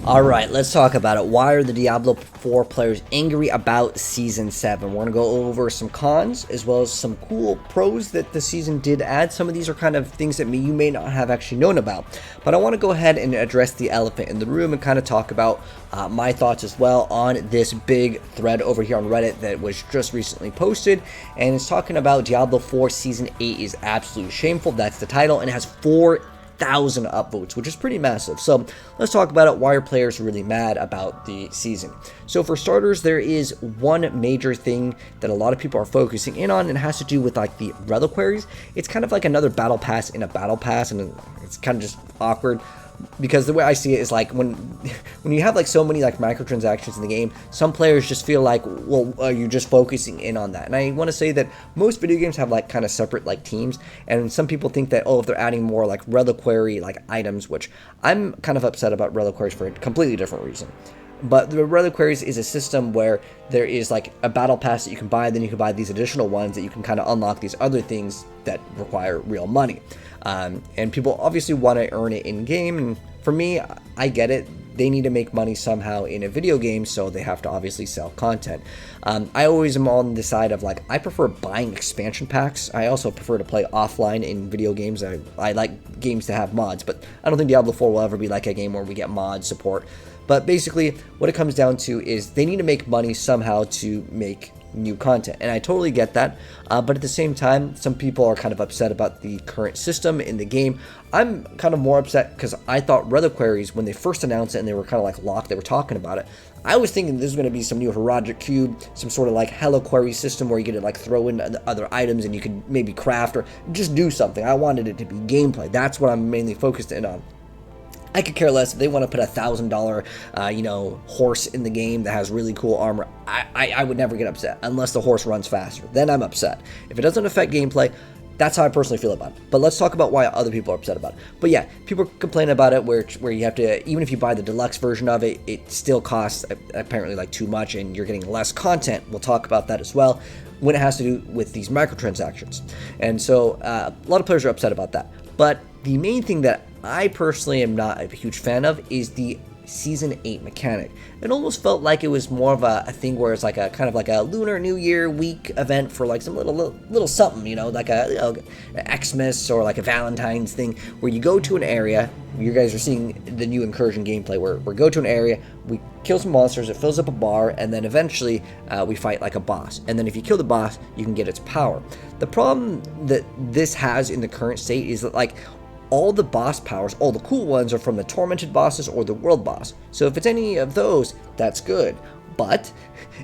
Alright, let's talk about it. Why are the Diablo 4 players angry about Season 7? We're going to go over some cons as well as some cool pros that the season did add. Some of these are kind of things that you may not have actually known about. But I want to go ahead and address the elephant in the room and kind of talk about my thoughts as well on this big thread over here on Reddit that was just recently posted. And it's talking about Diablo 4 Season 8 is absolutely shameful. That's the title, and it has 4,000 upvotes, which is pretty massive. So let's talk about it. Why are players really mad about the season? So for starters, there is one major thing that a lot of people are focusing in on, and it has to do with like the reliquaries. It's kind of like another battle pass in a battle pass, and it's kind of just awkward. Because the way I see it is like when you have like so many like microtransactions in the game, some players just feel like, well, you're just focusing in on that. And I want to say that most video games have like kind of separate like teams, and some people think that, oh, if they're adding more like reliquary like items, which I'm kind of upset about reliquaries for a completely different reason. But the Reliquaries is a system where there is like a battle pass that you can buy, then you can buy these additional ones that you can kind of unlock these other things that require real money. And people obviously want to earn it in game, and for me, I get it. They need to make money somehow in a video game, so they have to obviously sell content. I always am on the side of like, I prefer buying expansion packs. I also prefer to play offline in video games. I like games to have mods, but I don't think Diablo 4 will ever be like a game where we get mod support. But basically, what it comes down to is they need to make money somehow to make new content, and I totally get that, but at the same time, some people are kind of upset about the current system in the game. I'm kind of more upset because I thought Reliquaries, when they first announced it and they were kind of like locked, they were talking about it, I was thinking this was going to be some new Herodic Cube, some sort of like Reliquary system where you could like throw in other items and you could maybe craft or just do something. I wanted it to be gameplay. That's what I'm mainly focused in on. I could care less if they want to put $1,000, horse in the game that has really cool armor. I would never get upset unless the horse runs faster. Then I'm upset. If it doesn't affect gameplay, that's how I personally feel about it. But let's talk about why other people are upset about it. But yeah, people complain about it where you have to, even if you buy the deluxe version of it, it still costs apparently like too much and you're getting less content. We'll talk about that as well when it has to do with these microtransactions. And so a lot of players are upset about that. But the main thing that I personally am not a huge fan of is the Season 8 mechanic. It almost felt like it was more of a thing where it's like a kind of like a Lunar New Year week event for like some little something, like a Xmas or like a Valentine's thing, where you go to an area. You guys are seeing the new incursion gameplay where we go to an area, we kill some monsters, it fills up a bar, and then eventually we fight like a boss. And then if you kill the boss, you can get its power. The problem that this has in the current state is that like all the boss powers, all the cool ones, are from the tormented bosses or the world boss. So if it's any of those, that's good. But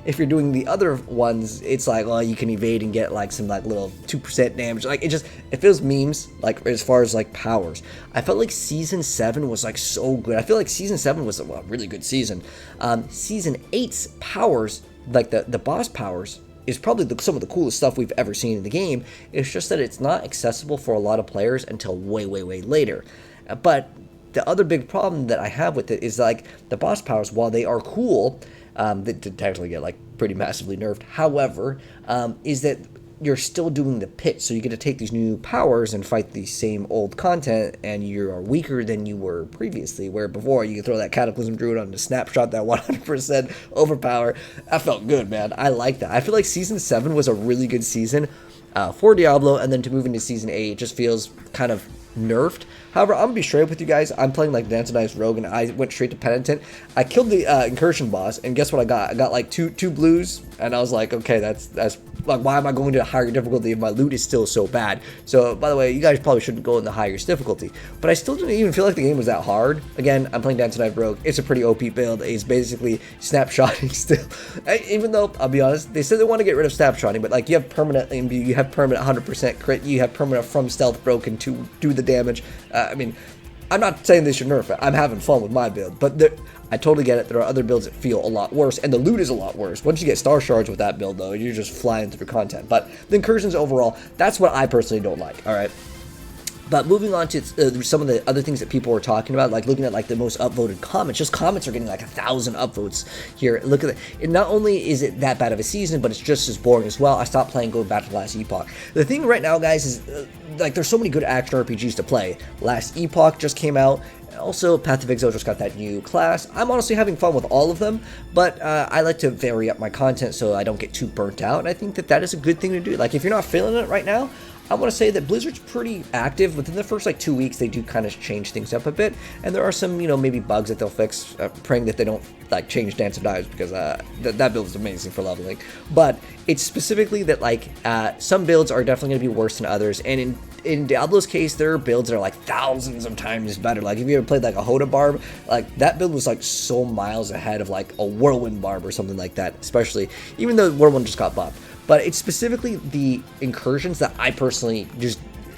if you're doing the other ones, it's like, well, you can evade and get like some like little 2% damage. Like it feels memes, like as far as like powers. I felt like Season 7 was like so good. I feel like Season 7 was a really good season. Season 8's powers, like the boss powers, is probably some of the coolest stuff we've ever seen in the game. It's just that it's not accessible for a lot of players until way later. But the other big problem that I have with it is like the boss powers, while they are cool, they did technically get like pretty massively nerfed. However, is that you're still doing the pit, so you get to take these new powers and fight the same old content, and you are weaker than you were previously, where before you could throw that Cataclysm Druid on to snapshot that 100% overpower. That felt good, man. I like that. I feel like Season 7 was a really good season for Diablo, and then to move into Season 8, it just feels kind of nerfed. However, I'm gonna be straight up with you guys. I'm playing like Dantonized Rogue, and I went straight to Penitent. I killed the incursion boss, and guess what I got? I got like two blues, and I was like, okay, that's like, why am I going to a higher difficulty if my loot is still so bad? So, by the way, you guys probably shouldn't go in the highest difficulty. But I still didn't even feel like the game was that hard. Again, I'm playing Dantonized Rogue. It's a pretty OP build. It's basically snapshotting still. Even though, I'll be honest, they said they want to get rid of snapshotting, but like you have permanent imbue, you have permanent 100% crit, you have permanent from stealth broken to do the damage. I mean, I'm not saying they should nerf it. I'm having fun with my build, but I totally get it. There are other builds that feel a lot worse, and the loot is a lot worse. Once you get Star Shards with that build, though, you're just flying through content. But the incursions overall, that's what I personally don't like, all right? But moving on to some of the other things that people were talking about, like looking at like the most upvoted comments, just comments are getting like 1,000 upvotes here. Look at it. And not only is it that bad of a season, but it's just as boring as well. I stopped playing going back to Last Epoch. The thing right now, guys, is like there's so many good action RPGs to play. Last Epoch just came out. Also, Path of Exile just got that new class. I'm honestly having fun with all of them, but I like to vary up my content so I don't get too burnt out, and I think that that is a good thing to do. Like, if you're not feeling it right now, I want to say that Blizzard's pretty active. Within the first like 2 weeks, they do kind of change things up a bit, and there are some, you know, maybe bugs that they'll fix. Praying that they don't like change Dance of Knives, because that build is amazing for leveling. But it's specifically that like some builds are definitely going to be worse than others, and in Diablo's case, there are builds that are like thousands of times better. Like if you ever played like a Hoda Barb, like that build was like so miles ahead of like a Whirlwind Barb or something like that. Especially even though Whirlwind just got buffed. But it's specifically the incursions that I personally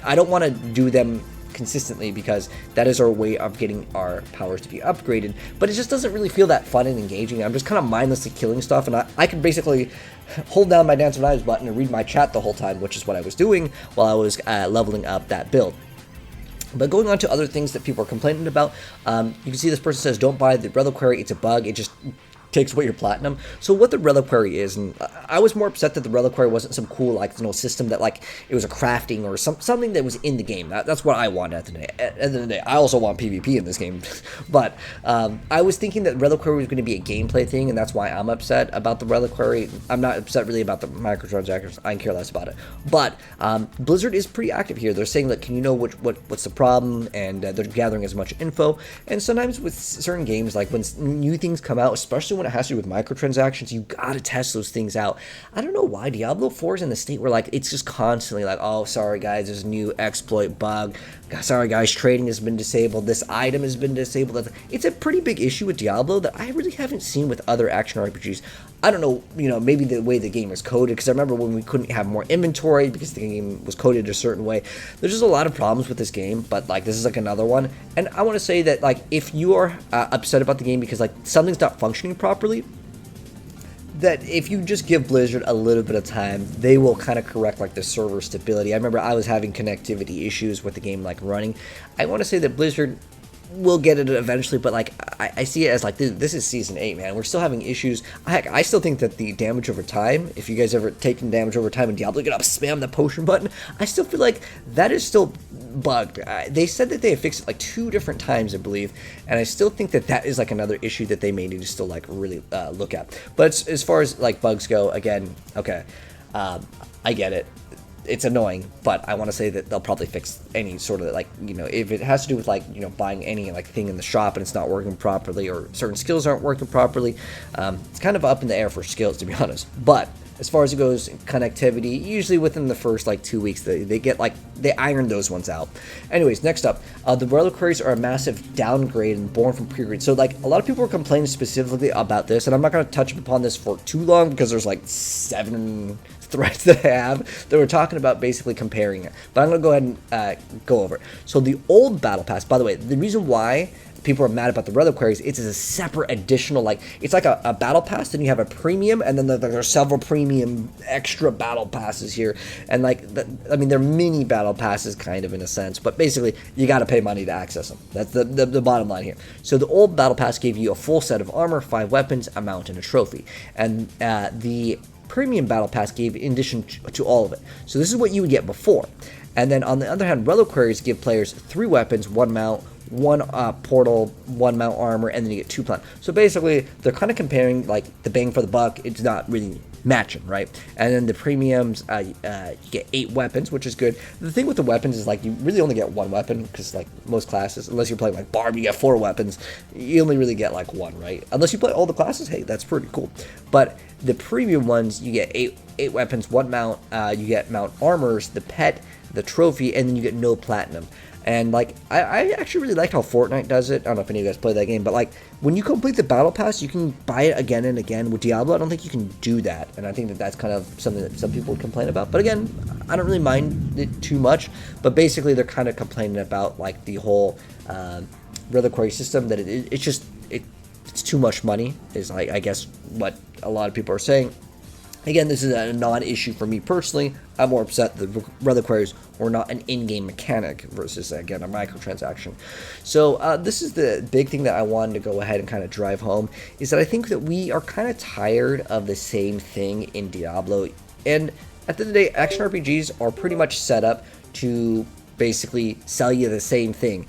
I don't want to do them consistently, because that is our way of getting our powers to be upgraded. But it just doesn't really feel that fun and engaging. I'm just kind of mindlessly killing stuff, and I could basically hold down my Dance of Knives button and read my chat the whole time, which is what I was doing while I was leveling up that build. But going on to other things that people are complaining about, you can see this person says, don't buy the Reliquary, it's a bug, it just takes away your platinum. So what the Reliquary is, and I was more upset that the Reliquary wasn't some cool, like, you know, system that, like, it was a crafting or something that was in the game. That's what I want at the end of the day. I also want PvP in this game. But I was thinking that Reliquary was going to be a gameplay thing, and that's why I'm upset about the Reliquary. I'm not upset really about the microtransactions. I can care less about it. But Blizzard is pretty active here. They're saying, like, can you know what's the problem? And they're gathering as much info. And sometimes with certain games, like when new things come out, especially when it has to do with microtransactions, you gotta test those things out. I don't know why Diablo 4 is in the state where like it's just constantly like, oh, sorry guys, there's a new exploit bug. Sorry guys, trading has been disabled. This item has been disabled. It's a pretty big issue with Diablo that I really haven't seen with other action RPGs. I don't know, you know, maybe the way the game is coded, because I remember when we couldn't have more inventory because the game was coded a certain way. There's just a lot of problems with this game, but like this is like another one. And I want to say that like if you are upset about the game because like something's not functioning properly, that if you just give Blizzard a little bit of time, they will kind of correct like the server stability. I remember I was having connectivity issues with the game like running. I want to say that Blizzard we'll get it eventually, but like I see it as like this is season 8, man. We're still having issues. Heck, I still think that the damage over time, if you guys ever taken damage over time in Diablo, get up, spam the potion button, I still feel like that is still bugged. They said that they have fixed it like 2 different times, I believe, and I still think that that is like another issue that they may need to still like really look at. But as far as like bugs go, again, okay, I get it. It's annoying, but I want to say that they'll probably fix any sort of like, you know, if it has to do with like, you know, buying any like thing in the shop and it's not working properly or certain skills aren't working properly. It's kind of up in the air for skills, to be honest. But as far as it goes, connectivity, usually within the first like 2 weeks, they get like, they iron those ones out. Anyways, next up, the Reliquaries are a massive downgrade and born from pre-grade. So like a lot of people are complaining specifically about this, and I'm not going to touch upon this for too long because there's like 7 threads that I have that were talking about basically comparing it, but I'm gonna go ahead and go over it. So the old battle pass, by the way, the reason why people are mad about the Reliquaries, it's a separate additional, like it's like a battle pass, then you have a premium, and then there's several premium extra battle passes here, and like I mean they're mini battle passes kind of in a sense, but basically you got to pay money to access them. That's the bottom line here. So the old battle pass gave you a full set of armor, 5 weapons, a mount, and a trophy, and the Premium Battle Pass gave in addition to all of it. So this is what you would get before. And then on the other hand, Reliquaries give players 3 weapons, 1 mount, 1 portal, 1 mount armor, and then you get 2 plant. So basically, they're kind of comparing like the bang for the buck. It's not really matching, right? And then the premiums, you get 8 weapons, which is good. The thing with the weapons is like you really only get 1 weapon, because like most classes, unless you're playing like Barb, you get 4 weapons. You only really get like 1, right? Unless you play all the classes, hey, that's pretty cool. But the premium ones, you get 8 weapons, 1 mount, you get mount armors, the pet, the trophy, and then you get no platinum. And like I actually really like how Fortnite does it. I don't know if any of you guys play that game, but like when you complete the battle pass, you can buy it again and again. With Diablo, I don't think you can do that, and I think that that's kind of something that some people would complain about. But again, I don't really mind it too much. But basically, they're kind of complaining about like the whole reliquary system, that it's too much money, is like I guess what a lot of people are saying. Again, this is a non-issue for me personally. I'm more upset that Reliquaries were not an in-game mechanic versus, again, a microtransaction. So this is the big thing that I wanted to go ahead and kind of drive home, is that I think that we are kind of tired of the same thing in Diablo. And at the end of the day, action RPGs are pretty much set up to basically sell you the same thing,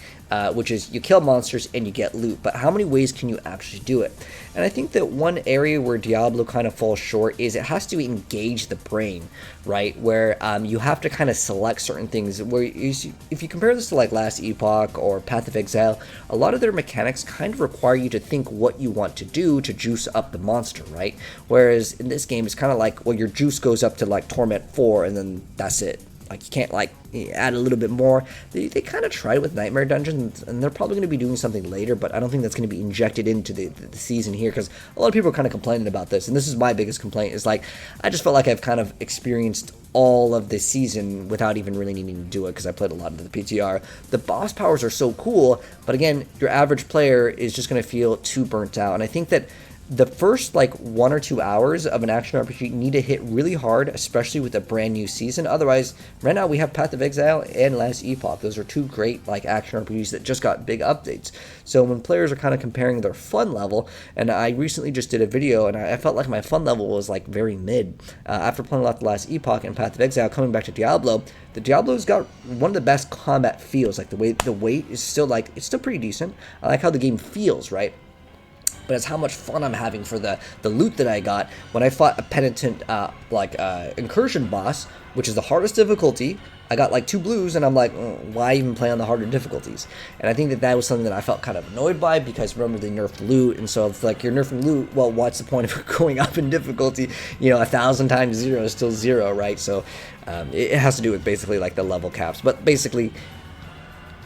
which is you kill monsters and you get loot, but how many ways can you actually do it? And I think that one area where Diablo kind of falls short is it has to engage the brain, right? Where you have to kind of select certain things. Where if you compare this to like Last Epoch or Path of Exile, a lot of their mechanics kind of require you to think what you want to do to juice up the monster, right? Whereas in this game, it's kind of like, well, your juice goes up to like Torment 4 and then that's it. Like, you can't, like, add a little bit more. They kind of tried with Nightmare Dungeons, and they're probably going to be doing something later, but I don't think that's going to be injected into the season here, because a lot of people are kind of complaining about this, and this is my biggest complaint, is, like, I just felt like I've kind of experienced all of this season without even really needing to do it, because I played a lot of the PTR. The boss powers are so cool, but again, your average player is just going to feel too burnt out, and I think that the first like 1 or 2 hours of an action RPG need to hit really hard, especially with a brand new season. Otherwise, right now we have Path of Exile and Last Epoch. Those are two great like action RPGs that just got big updates. So when players are kind of comparing their fun level, and I recently just did a video and I felt like my fun level was like very mid. After playing a lot of Last Epoch and Path of Exile, coming back to Diablo, the Diablo's got one of the best combat feels. Like the weight is still like, it's still pretty decent. I like how the game feels, right? But it's how much fun I'm having for the loot that I got when I fought a penitent incursion boss, which is the hardest difficulty. I got like 2 blues, and I'm like, why even play on the harder difficulties? And I think that was something that I felt kind of annoyed by, because remember, they nerfed loot, and so if like you're nerfing loot, well, what's the point of going up in difficulty? You know, 1,000 times 0 is still 0, right? So it has to do with basically like the level caps, but basically,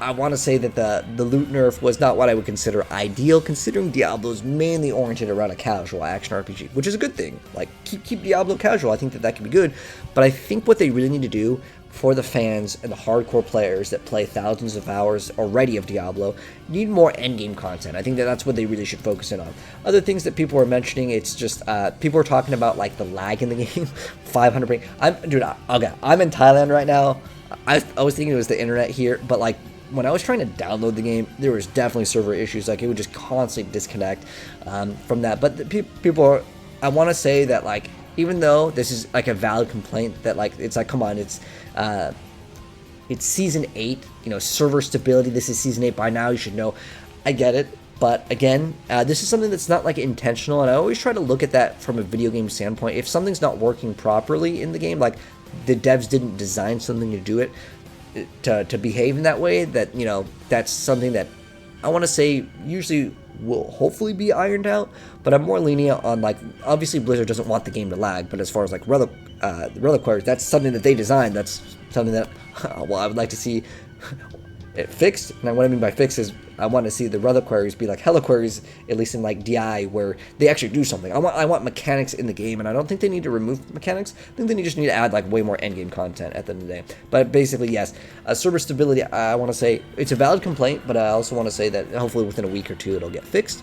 I want to say that the loot nerf was not what I would consider ideal, considering Diablo is mainly oriented around a casual action RPG, which is a good thing. Like, keep Diablo casual. I think that can be good. But I think what they really need to do for the fans and the hardcore players that play thousands of hours already of Diablo, need more endgame content. I think that's what they really should focus in on. Other things that people are mentioning, it's just people are talking about like the lag in the game, 500 ping. I'm in Thailand right now. I was thinking it was the internet here, but like, when I was trying to download the game, there was definitely server issues. Like, it would just constantly disconnect from that. But people are, I want to say that, like, even though this is like a valid complaint, that like, it's like, come on, it's season 8, you know, server stability. This is season 8 by now. You should know. I get it. But again, this is something that's not like intentional. And I always try to look at that from a video game standpoint. If something's not working properly in the game, like the devs didn't design something to do it, to behave in that way, that, you know, that's something that I want to say usually will hopefully be ironed out. But I'm more lenient on, like, obviously Blizzard doesn't want the game to lag, but as far as like Reliquary, that's something that they designed. That's something that well, I would like to see it fixed. And what I mean by fixed is I want to see the Reliquaries be like Heliquaries, at least in like DI, where they actually do something. I want mechanics in the game, and I don't think they need to remove mechanics. I think they just need to add like way more endgame content at the end of the day. But basically, yes, server stability, I want to say it's a valid complaint, but I also want to say that hopefully within a week or 2 it'll get fixed.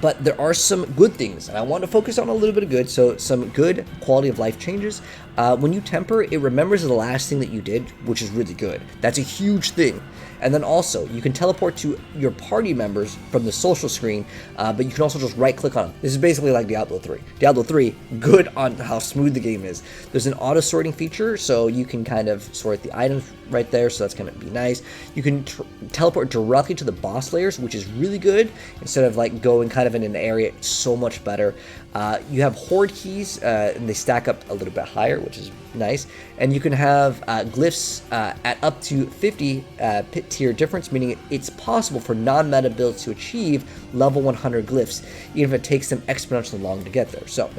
But there are some good things, and I want to focus on a little bit of good. So some good quality of life changes. When you temper, it remembers the last thing that you did, which is really good. That's a huge thing. And then also, you can teleport to your party members from the social screen, but you can also just right-click on them. This is basically like Diablo 3. Diablo 3, good on how smooth the game is. There's an auto-sorting feature, so you can kind of sort the items right there, so that's going to be nice. You can teleport directly to the boss layers, which is really good, instead of like going kind of in an area. It's so much better. You have horde keys, and they stack up a little bit higher, which is nice. And you can have glyphs at up to 50 pit tier difference, meaning it's possible for non-meta builds to achieve level 100 glyphs, even if it takes them exponentially long to get there. So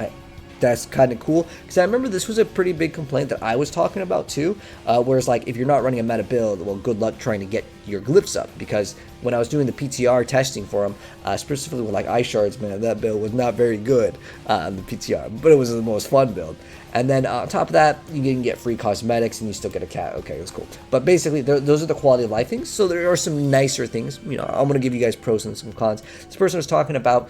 that's kind of cool, because I remember this was a pretty big complaint that I was talking about too, whereas like if you're not running a meta build, well, good luck trying to get your glyphs up, because when I was doing the PTR testing for them, specifically with like Ice Shards, man, that build was not very good on the PTR, but it was the most fun build. And then on top of that, you can get free cosmetics and you still get a cat. Okay, that's cool. But basically, those are the quality of life things. So there are some nicer things. You know, I'm going to give you guys pros and some cons. This person was talking about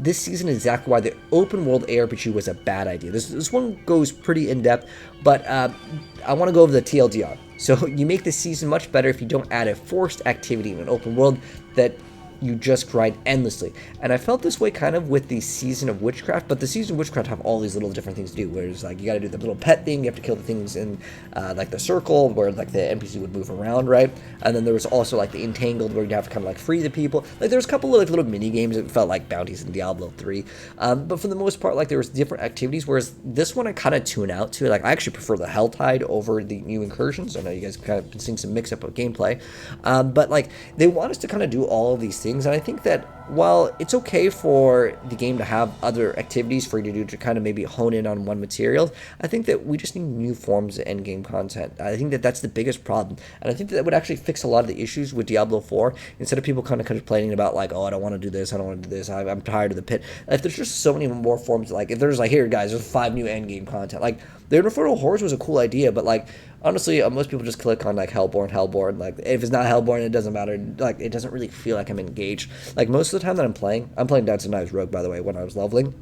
this season exactly why the open world ARPG was a bad idea. This one goes pretty in depth, but I want to go over the TLDR. So you make the season much better if you don't add a forced activity in an open world that you just grind endlessly. And I felt this way kind of with the Season of Witchcraft, but the Season of Witchcraft have all these little different things to do, where it's like you gotta do the little pet thing, you have to kill the things in like the circle where like the NPC would move around, right? And then there was also like the Entangled where you have to kind of like free the people. Like there was a couple of like little mini games that felt like bounties in Diablo 3, but for the most part, like there was different activities, whereas this one I kind of tune out to. Like I actually prefer the Helltide over the new incursions. I know you guys kind of been seeing some mix up of gameplay, but like they want us to kind of do all of these things. And I think that while it's okay for the game to have other activities for you to do to kind of maybe hone in on one material, I think that we just need new forms of endgame content. I think that that's the biggest problem. And I think that would actually fix a lot of the issues with Diablo 4, instead of people kind of complaining about like, oh, I don't want to do this, I don't want to do this, I'm tired of the pit. If there's just so many more forms, like if there's like, here guys, there's 5 new endgame content. Like the Infernal Hordes was a cool idea, but like honestly, most people just click on like Hellborn. Like if it's not Hellborn, it doesn't matter. Like it doesn't really feel like I'm engaged. Like most of the time that I'm playing Dance and Knives Rogue, by the way, when I was leveling.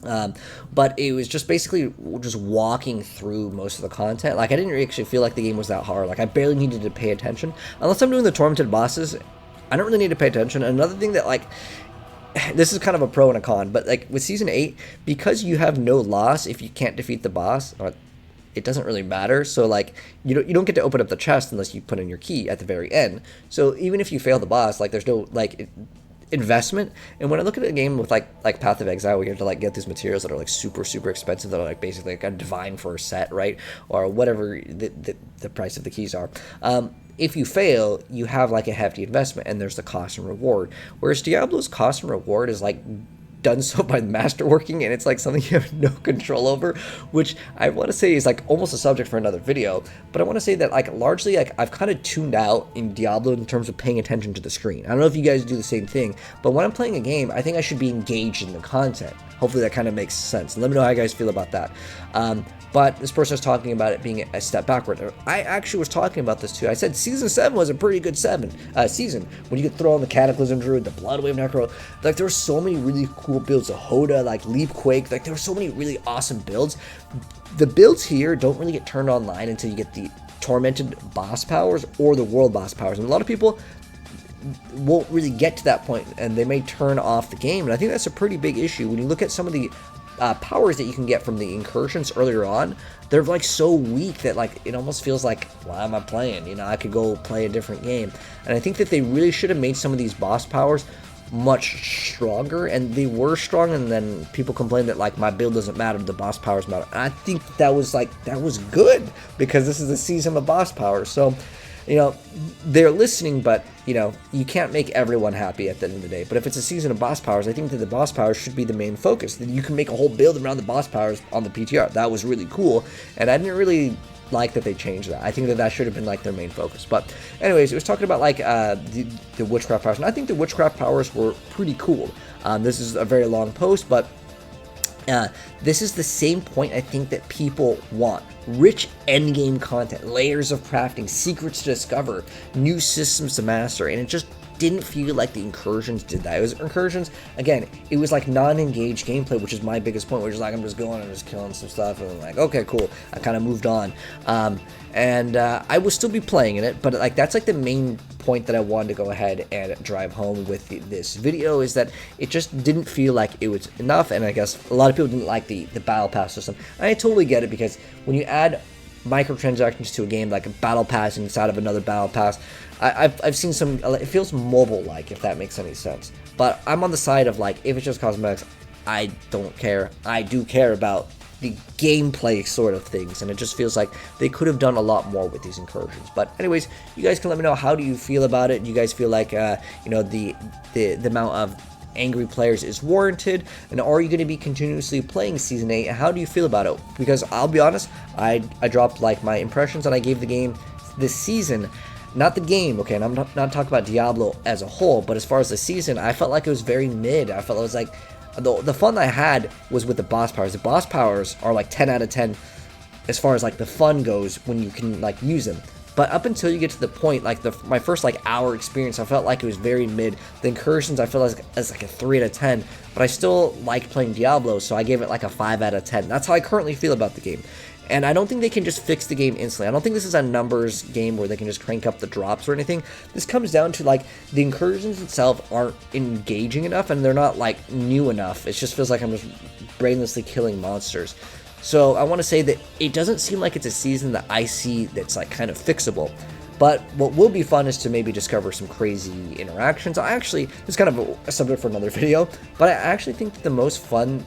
But it was just basically just walking through most of the content. Like I didn't actually feel like the game was that hard. Like I barely needed to pay attention unless I'm doing the tormented bosses. I don't really need to pay attention. Another thing that like, this is kind of a pro and a con, but like with Season 8, because you have no loss if you can't defeat the boss, it doesn't really matter. So like you don't get to open up the chest unless you put in your key at the very end. So even if you fail the boss, like there's no like investment. And when I look at a game with like Path of Exile, where you have to like get these materials that are like super expensive, that are like basically like a divine for a set, right, or whatever the price of the keys are. If you fail, you have like a hefty investment, and there's the cost and reward. Whereas Diablo's cost and reward is like done so by masterworking, and it's like something you have no control over, which I want to say is like almost a subject for another video. But I want to say that like largely like I've kind of tuned out in Diablo in terms of paying attention to the screen. I don't know if you guys do the same thing, but when I'm playing a game, I think I should be engaged in the content. Hopefully that kind of makes sense. Let me know how you guys feel about that. But this person was talking about it being a step backward. I actually was talking about this too. I said Season 7 was a pretty good season. When you could throw on the Cataclysm Druid, the Bloodwave Necro, like there were so many really cool builds. The Hoda, like Leapquake, like there were so many really awesome builds. The builds here don't really get turned online until you get the Tormented boss powers or the World boss powers. And a lot of people won't really get to that point, and they may turn off the game. And I think that's a pretty big issue when you look at some of the powers that you can get from the incursions earlier on. They're like so weak that like it almost feels like, why am I playing? You know, I could go play a different game. And I think that they really should have made some of these boss powers much stronger, and they were strong, and then people complained that like my build doesn't matter, the boss powers matter. And I think that was good, because this is a season of boss powers. So you know, they're listening, but you know, you can't make everyone happy at the end of the day. But if it's a season of boss powers, I think that the boss powers should be the main focus. That you can make a whole build around the boss powers on the PTR. That was really cool, and I didn't really like that they changed that. I think that should have been like their main focus. But anyways, it was talking about like the witchcraft powers, and I think the witchcraft powers were pretty cool. This is a very long post, but this is the same point I think that people want. Rich endgame content, layers of crafting, secrets to discover, new systems to master, and it just didn't feel like the incursions did that. It was incursions, again, it was like non-engaged gameplay, which is my biggest point, which is like I'm just going and just killing some stuff, and I'm like, okay, cool, I kind of moved on. And I will still be playing in it, but like that's like the main point that I wanted to go ahead and drive home with this video, is that it just didn't feel like it was enough. And I guess a lot of people didn't like the battle pass system. And I totally get it, because when you add microtransactions to a game, like a battle pass inside of another battle pass, I've seen some, it feels mobile-like, if that makes any sense. But I'm on the side of like, if it's just cosmetics, I don't care. I do care about the gameplay sort of things, and it just feels like they could have done a lot more with these incursions. But anyways, you guys can let me know, how do you feel about it? You guys feel like you know, the amount of angry players is warranted, and are you going to be continuously playing Season 8? How do you feel about it? Because I'll be honest, I dropped like my impressions that I gave the game this season not the game, okay, and I'm not talking about Diablo as a whole, but as far as the season, I felt like it was very mid. I felt it was like, the fun I had was with the boss powers. The boss powers are like 10 out of 10 as far as like the fun goes when you can like use them. But up until you get to the point, like my first like hour experience, I felt like it was very mid. The incursions, I feel like it's like a 3 out of 10, but I still like playing Diablo, so I gave it like a 5 out of 10. That's how I currently feel about the game. And I don't think they can just fix the game instantly. I don't think this is a numbers game where they can just crank up the drops or anything. This comes down to like the incursions itself aren't engaging enough, and they're not like new enough. It just feels like I'm just brainlessly killing monsters. So I want to say that it doesn't seem like it's a season that I see that's like kind of fixable. But what will be fun is to maybe discover some crazy interactions. This is kind of a subject for another video, but I actually think that the most fun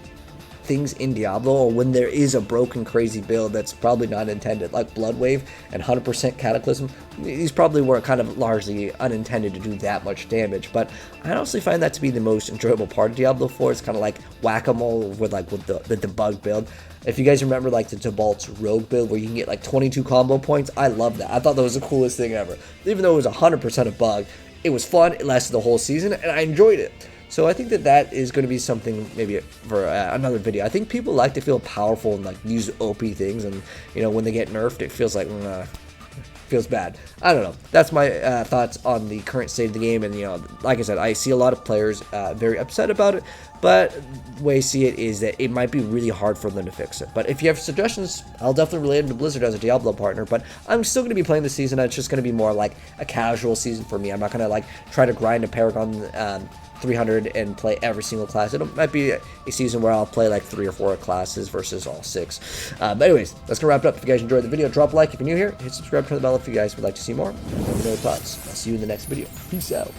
things in Diablo, or when there is a broken crazy build that's probably not intended, like Blood Wave and 100% Cataclysm, these probably were kind of largely unintended to do that much damage, but I honestly find that to be the most enjoyable part of Diablo 4. It's kind of like whack-a-mole with the debug build. If you guys remember like the Tibalt's Rogue build where you can get like 22 combo points, I love that. I thought that was the coolest thing ever. Even though it was 100% a bug, it was fun, it lasted the whole season, and I enjoyed it. So I think that is going to be something maybe for another video. I think people like to feel powerful and like use OP things, and you know, when they get nerfed, it feels like feels bad. I don't know. That's my thoughts on the current state of the game, and you know, like I said, I see a lot of players very upset about it, but the way I see it is that it might be really hard for them to fix it. But if you have suggestions, I'll definitely relate them to Blizzard as a Diablo partner, but I'm still going to be playing this season. It's just going to be more like a casual season for me. I'm not going to like try to grind a Paragon 300 and play every single class. It might be a season where I'll play like 3 or 4 classes versus all 6. But anyways, that's gonna wrap it up. If you guys enjoyed the video, drop a like. If you're new here, hit subscribe, turn the bell if you guys would like to see more. Let me know your thoughts. I'll see you in the next video. Peace out.